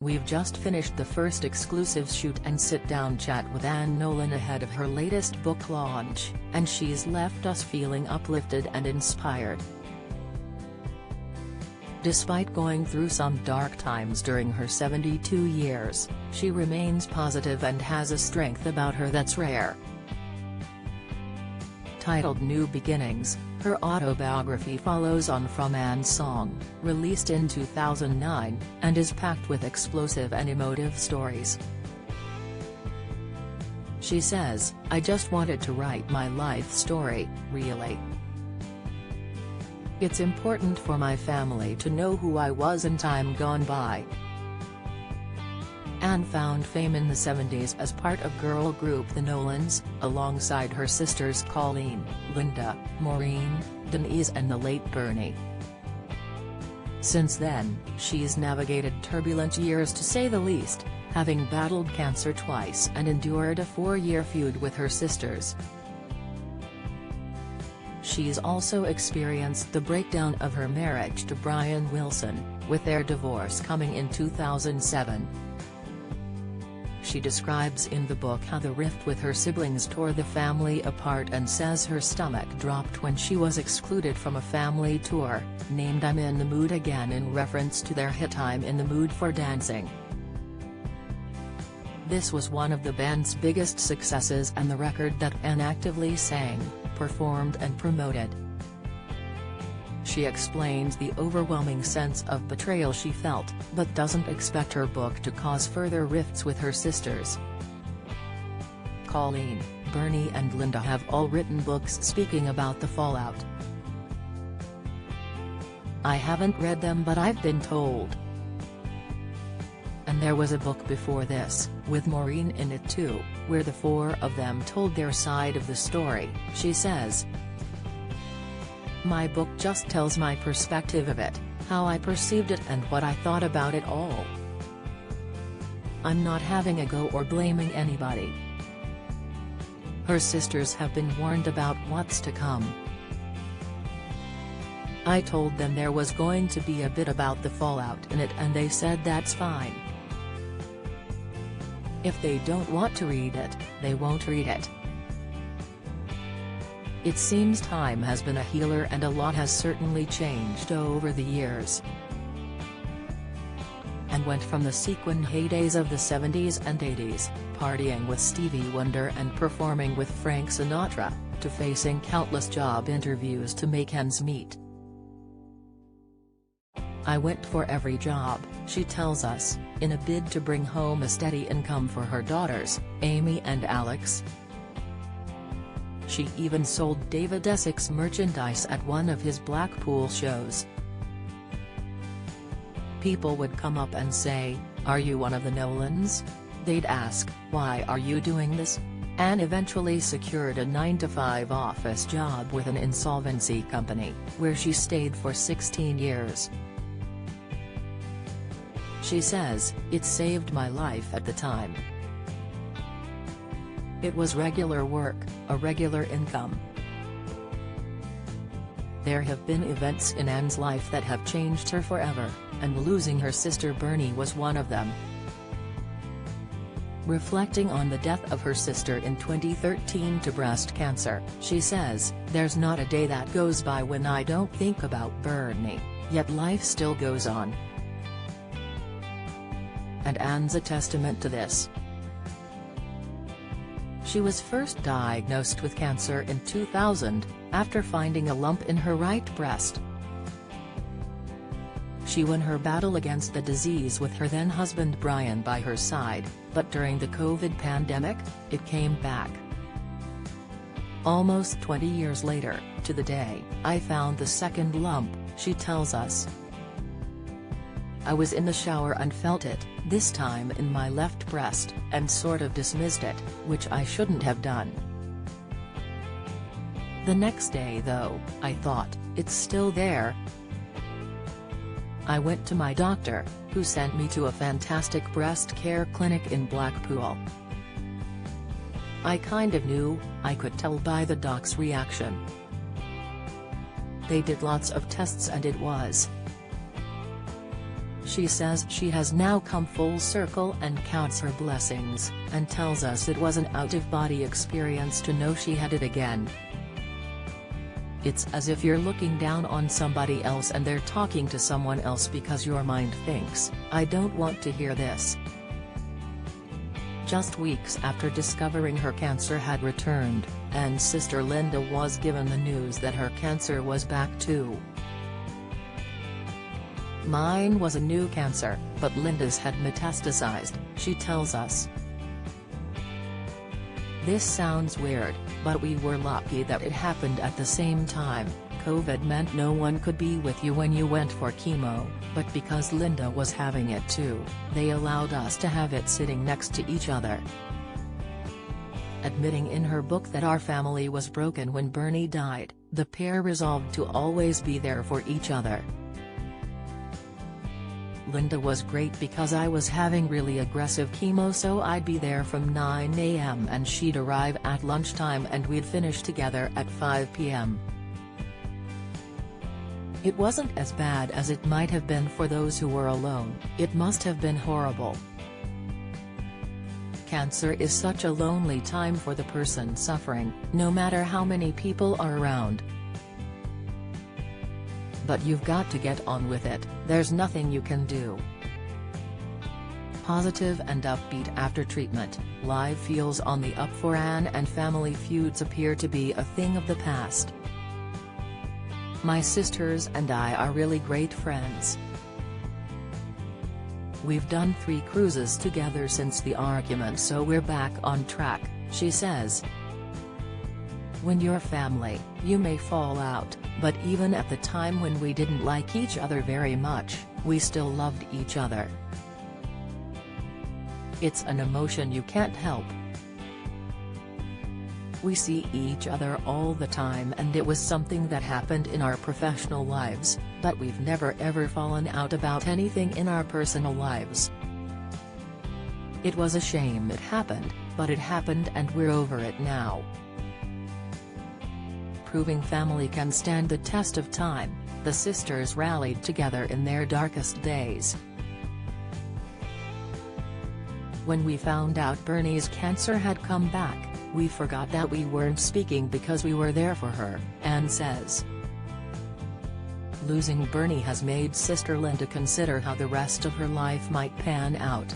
We've just finished the first exclusive shoot and sit-down chat with Nolan ahead of her latest book launch, and she's left us feeling uplifted and inspired. Despite going through some dark times during her 72 years, she remains positive and has a strength about her that's rare. Titled New Beginnings, her autobiography follows on from Anne's song, released in 2009, and is packed with explosive and emotive stories. She says, "I just wanted to write my life story, really. It's important for my family to know who I was in time gone by." Anne found fame in the 70s as part of girl group The Nolans, alongside her sisters Colleen, Linda, Maureen, Denise and the late Bernie. Since then, she's navigated turbulent years to say the least, having battled cancer twice and endured a 4-year feud with her sisters. She's also experienced the breakdown of her marriage to Brian Wilson, with their divorce coming in 2007. She describes in the book how the rift with her siblings tore the family apart and says her stomach dropped when she was excluded from a family tour, named I'm in the Mood Again in reference to their hit I'm in the Mood for Dancing. This was one of the band's biggest successes and the record that Anne actively sang, performed and promoted. She explains the overwhelming sense of betrayal she felt, but doesn't expect her book to cause further rifts with her sisters. Colleen, Bernie and Linda have all written books speaking about the fallout. "I haven't read them but I've been told. And there was a book before this, with Maureen in it too, where the 4 of them told their side of the story," she says. "My book just tells my perspective of it, how I perceived it and what I thought about it all. I'm not having a go or blaming anybody." Her sisters have been warned about what's to come. "I told them there was going to be a bit about the fallout in it and they said that's fine. If they don't want to read it, they won't read it. It seems time has been a healer and a lot has certainly changed over the years." And went from the sequin heydays of the 70s and 80s, partying with Stevie Wonder and performing with Frank Sinatra, to facing countless job interviews to make ends meet. "I went for every job," she tells us, in a bid to bring home a steady income for her daughters, Amy and Alex. She even sold David Essex merchandise at one of his Blackpool shows. People would come up and say, "Are you one of the Nolans?" They'd ask, "Why are you doing this?" Anne eventually secured a 9-to-5 office job with an insolvency company, where she stayed for 16 years. She says, "It saved my life at the time. It was regular work, a regular income." There have been events in Anne's life that have changed her forever, and losing her sister Bernie was one of them. Reflecting on the death of her sister in 2013 to breast cancer, she says, "There's not a day that goes by when I don't think about Bernie, yet life still goes on." And Anne's a testament to this. She was first diagnosed with cancer in 2000, after finding a lump in her right breast. She won her battle against the disease with her then-husband Brian by her side, but during the COVID pandemic, it came back. "Almost 20 years later, to the day, I found the second lump," she tells us. "I was in the shower and felt it, this time in my left breast, and sort of dismissed it, which I shouldn't have done. The next day though, I thought, it's still there. I went to my doctor, who sent me to a fantastic breast care clinic in Blackpool. I kind of knew, I could tell by the doc's reaction. They did lots of tests and it was." She says she has now come full circle and counts her blessings, and tells us it was an out-of-body experience to know she had it again. It's as if you're looking down on somebody else and they're talking to someone else because your mind thinks, I don't want to hear this. Just weeks after discovering her cancer had returned, and sister Linda was given the news that her cancer was back too. Mine was a new cancer, but Linda's had metastasized, she tells us. This sounds weird, but we were lucky that it happened at the same time. COVID meant no one could be with you when you went for chemo, but because Linda was having it too, they allowed us to have it sitting next to each other. Admitting in her book that our family was broken when Bernie died, the pair resolved to always be there for each other. Linda was great because I was having really aggressive chemo, so I'd be there from 9 a.m. and she'd arrive at lunchtime and we'd finish together at 5 p.m. It wasn't as bad as it might have been for those who were alone. It must have been horrible. Cancer is such a lonely time for the person suffering, no matter how many people are around. But you've got to get on with it, there's nothing you can do. Positive and upbeat after treatment, life feels on the up for Anne and family feuds appear to be a thing of the past. My sisters and I are really great friends. We've done 3 cruises together since the argument, so we're back on track, she says. When you're family, you may fall out, but even at the time when we didn't like each other very much, we still loved each other. It's an emotion you can't help. We see each other all the time and it was something that happened in our professional lives, but we've never ever fallen out about anything in our personal lives. It was a shame it happened, but it happened and we're over it now. Proving family can stand the test of time, the sisters rallied together in their darkest days. When we found out Bernie's cancer had come back, we forgot that we weren't speaking because we were there for her, Anne says. Losing Bernie has made sister Linda consider how the rest of her life might pan out.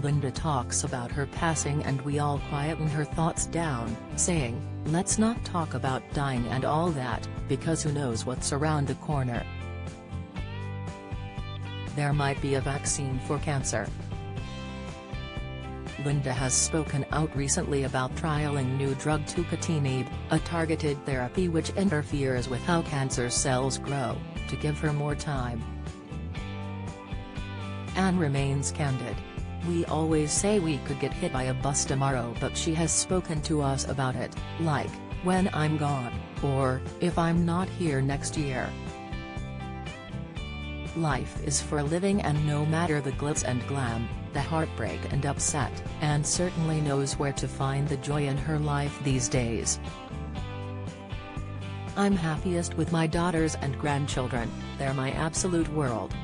Linda talks about her passing and we all quieten her thoughts down, saying, let's not talk about dying and all that, because who knows what's around the corner. There might be a vaccine for cancer. Linda has spoken out recently about trialing new drug tucatinib, a targeted therapy which interferes with how cancer cells grow, to give her more time. Anne remains candid. We always say we could get hit by a bus tomorrow, but she has spoken to us about it, like, when I'm gone, or, if I'm not here next year. Life is for living, and no matter the glitz and glam, the heartbreak and upset, Anne certainly knows where to find the joy in her life these days. I'm happiest with my daughters and grandchildren, they're my absolute world.